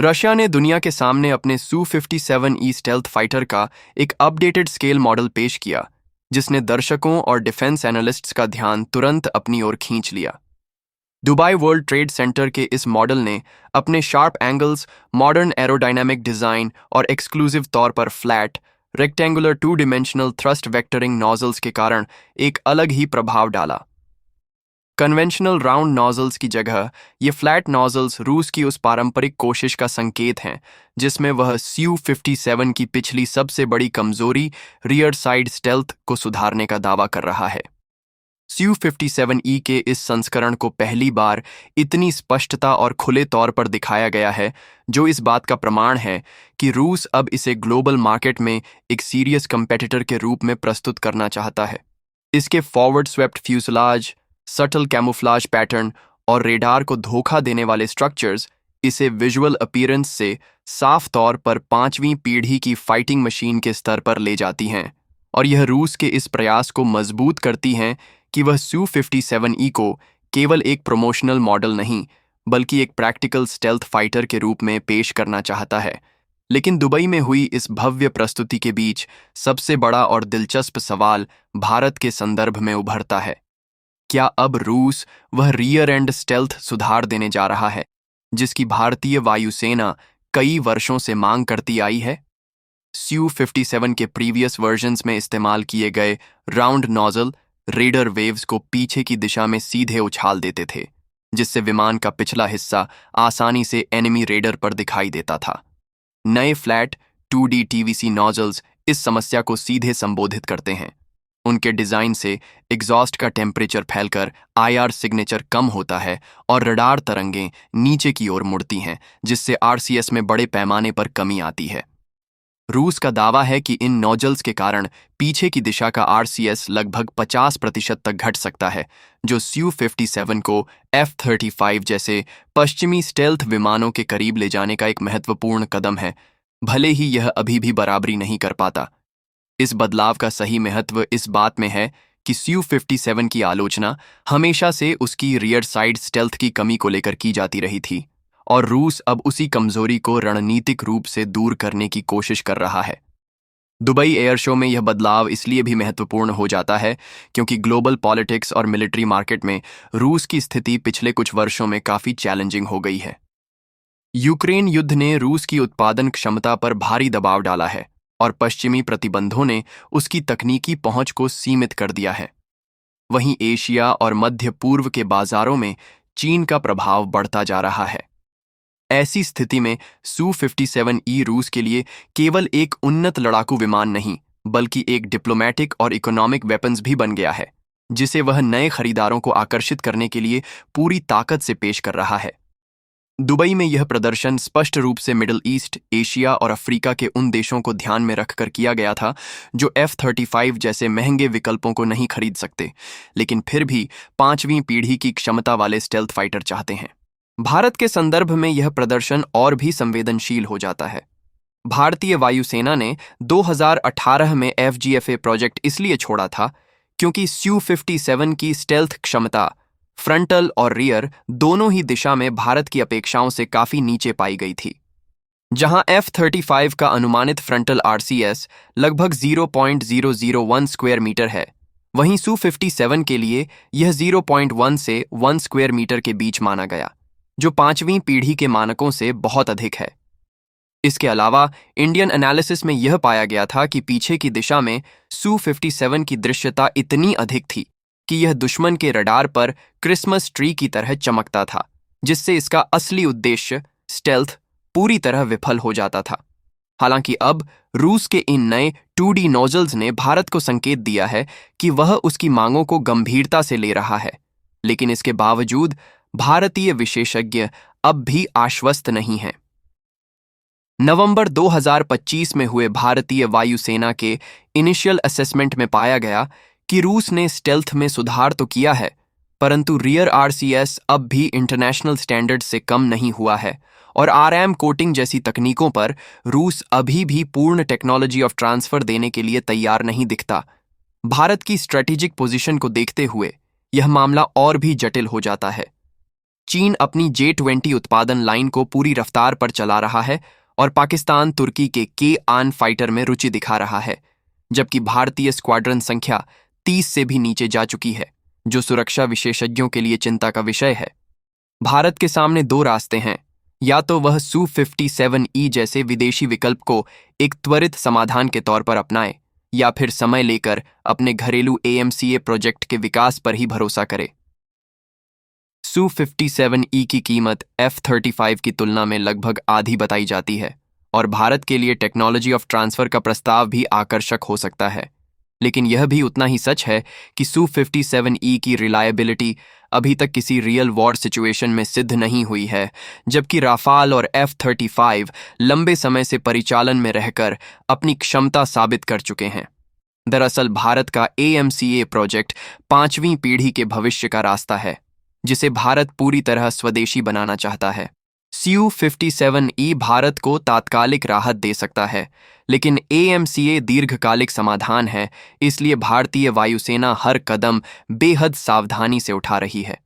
Russia ने दुनिया के सामने अपने Su-57E स्टेल्थ फाइटर का एक अपडेटेड स्केल मॉडल पेश किया, जिसने दर्शकों और डिफेंस एनालिस्ट्स का ध्यान तुरंत अपनी ओर खींच लिया। दुबई वर्ल्ड ट्रेड सेंटर के इस मॉडल ने अपने sharp angles, modern aerodynamic design और एक्सक्लूसिव तौर पर फ्लैट, रेक्टेंगुलर 2-डिमेंशनल थ्रस्ट वेक्टरिंग नॉजल्स के कारण एक अलग ही प्रभाव डाला। कन्वेंशनल राउंड नॉजल्स की जगह ये फ्लैट नॉजल्स रूस की उस पारंपरिक कोशिश का संकेत हैं जिसमें वह Su-57 की पिछली सबसे बड़ी कमजोरी रियर साइड स्टेल्थ को सुधारने का दावा कर रहा है। Su-57E के इस संस्करण को पहली बार इतनी स्पष्टता और खुले तौर पर दिखाया गया है, जो इस बात का प्रमाण है कि रूस अब इसे ग्लोबल मार्केट में एक सीरियस कंपेटिटर के रूप में प्रस्तुत करना चाहता है। इसके forward swept fuselage, subtle camouflage pattern और रेडार को धोखा देने वाले स्ट्रक्चर्स इसे विजुअल अपीयरेंस से साफ तौर पर 5वीं पीढ़ी की फाइटिंग मशीन के स्तर पर ले जाती हैं, और यह रूस के इस प्रयास को मजबूत करती हैं कि वह Su-57E को केवल एक प्रमोशनल मॉडल नहीं बल्कि एक प्रैक्टिकल स्टेल्थ फाइटर के रूप में पेश करना चाहता है। लेकिन दुबई में हुई इस भव्य प्रस्तुति के बीच सबसे बड़ा और दिलचस्प सवाल भारत के संदर्भ में उभरता है। क्या अब रूस वह रियर एंड स्टेल्थ सुधार देने जा रहा है जिसकी भारतीय वायुसेना कई वर्षों से मांग करती आई है? Su-57 के प्रीवियस वर्जन्स में इस्तेमाल किए गए राउंड नॉजल रेडर वेव्स को पीछे की दिशा में सीधे उछाल देते थे, जिससे विमान का पिछला हिस्सा आसानी से एनिमी रेडर पर दिखाई देता था। नए फ्लैट 2D TVC नॉजल्स इस समस्या को सीधे संबोधित करते हैं। उनके डिजाइन से एग्जॉस्ट का टेम्परेचर फैलकर IR सिग्नेचर कम होता है और रडार तरंगें नीचे की ओर मुड़ती हैं, जिससे RCS में बड़े पैमाने पर कमी आती है। रूस का दावा है कि इन नोजल्स के कारण पीछे की दिशा का RCS लगभग 50% तक घट सकता है, जो Su-57 को F-35 जैसे पश्चिमी स्टेल्थ विमानों के करीब ले जाने का एक महत्वपूर्ण कदम है, भले ही यह अभी भी बराबरी नहीं कर पाता। इस बदलाव का सही महत्व इस बात में है कि Su-57 की आलोचना हमेशा से उसकी रियर साइड स्टेल्थ की कमी को लेकर की जाती रही थी, और रूस अब उसी कमजोरी को रणनीतिक रूप से दूर करने की कोशिश कर रहा है। दुबई एयर शो में यह बदलाव इसलिए भी महत्वपूर्ण हो जाता है क्योंकि ग्लोबल पॉलिटिक्स और मिलिट्री मार्केट में रूस की स्थिति पिछले कुछ वर्षों में काफी चैलेंजिंग हो गई है। यूक्रेन युद्ध ने रूस की उत्पादन क्षमता पर भारी दबाव डाला है और पश्चिमी प्रतिबंधों ने उसकी तकनीकी पहुंच को सीमित कर दिया है। वहीं एशिया और मध्य पूर्व के बाजारों में चीन का प्रभाव बढ़ता जा रहा है। ऐसी स्थिति में Su-57E रूस के लिए केवल एक उन्नत लड़ाकू विमान नहीं बल्कि एक डिप्लोमेटिक और इकोनॉमिक वेपन्स भी बन गया है, जिसे वह नए खरीदारों को आकर्षित करने के लिए पूरी ताकत से पेश कर रहा है। दुबई में यह प्रदर्शन स्पष्ट रूप से मिडिल ईस्ट, एशिया और अफ्रीका के उन देशों को ध्यान में रखकर किया गया था जो F-35 जैसे महंगे विकल्पों को नहीं खरीद सकते, लेकिन फिर भी 5वीं पीढ़ी की क्षमता वाले स्टेल्थ फाइटर चाहते हैं। भारत के संदर्भ में यह प्रदर्शन और भी संवेदनशील हो जाता है। भारतीय वायुसेना ने 2018 में FGFA प्रोजेक्ट इसलिए छोड़ा था क्योंकि Su-57 की स्टेल्थ क्षमता फ्रंटल और रियर दोनों ही दिशा में भारत की अपेक्षाओं से काफी नीचे पाई गई थी। जहां F-35 का अनुमानित फ्रंटल RCS लगभग 0.001 स्क्वायर मीटर है, वहीं Su-57 के लिए यह 0.1 से 1 स्क्वायर मीटर के बीच माना गया, जो 5वीं पीढ़ी के मानकों से बहुत अधिक है। इसके अलावा इंडियन एनालिसिस में यह पाया गया था कि पीछे की दिशा में Su-57 की दृश्यता इतनी अधिक थी कि यह दुश्मन के रडार पर क्रिसमस ट्री की तरह चमकता था, जिससे इसका असली उद्देश्य स्टेल्थ पूरी तरह विफल हो जाता था। हालांकि अब रूस के इन नए 2D नोजल्स ने भारत को संकेत दिया है कि वह उसकी मांगों को गंभीरता से ले रहा है, लेकिन इसके बावजूद भारतीय विशेषज्ञ अब भी आश्वस्त नहीं हैं। नवंबर 2025 में हुए भारतीय वायुसेना के इनिशियल असेसमेंट में पाया गया कि रूस ने स्टेल्थ में सुधार तो किया है, परंतु रियर RCS अब भी इंटरनेशनल स्टैंडर्ड से कम नहीं हुआ है, और RM कोटिंग जैसी तकनीकों पर रूस अभी भी पूर्ण टेक्नोलॉजी ऑफ ट्रांसफर देने के लिए तैयार नहीं दिखता। भारत की स्ट्रेटेजिक पोजीशन को देखते हुए यह मामला और भी जटिल हो जाता है। चीन अपनी J-20 उत्पादन लाइन को पूरी रफ्तार पर चला रहा है और पाकिस्तान तुर्की के K-आन फाइटर में रुचि दिखा रहा है, जबकि भारतीय स्क्वाड्रन संख्या 30 से भी नीचे जा चुकी है, जो सुरक्षा विशेषज्ञों के लिए चिंता का विषय है। भारत के सामने दो रास्ते हैं, या तो वह Su-57E जैसे विदेशी विकल्प को एक त्वरित समाधान के तौर पर अपनाए, या फिर समय लेकर अपने घरेलू AMCA प्रोजेक्ट के विकास पर ही भरोसा करे। Su-57E की कीमत F-35 की तुलना में लगभग आधी बताई जाती है और भारत के लिए टेक्नोलॉजी ऑफ ट्रांसफर का प्रस्ताव भी आकर्षक हो सकता है, लेकिन यह भी उतना ही सच है कि Su-57E की रिलायबिलिटी अभी तक किसी रियल वॉर सिचुएशन में सिद्ध नहीं हुई है, जबकि राफाल और F-35 लंबे समय से परिचालन में रहकर अपनी क्षमता साबित कर चुके हैं। दरअसल भारत का AMCA प्रोजेक्ट 5वीं पीढ़ी के भविष्य का रास्ता है, जिसे भारत पूरी तरह स्वदेशी बनाना चाहता है। Su-57E भारत को तात्कालिक राहत दे सकता है, लेकिन AMCA दीर्घकालिक समाधान है, इसलिए भारतीय वायुसेना हर कदम बेहद सावधानी से उठा रही है।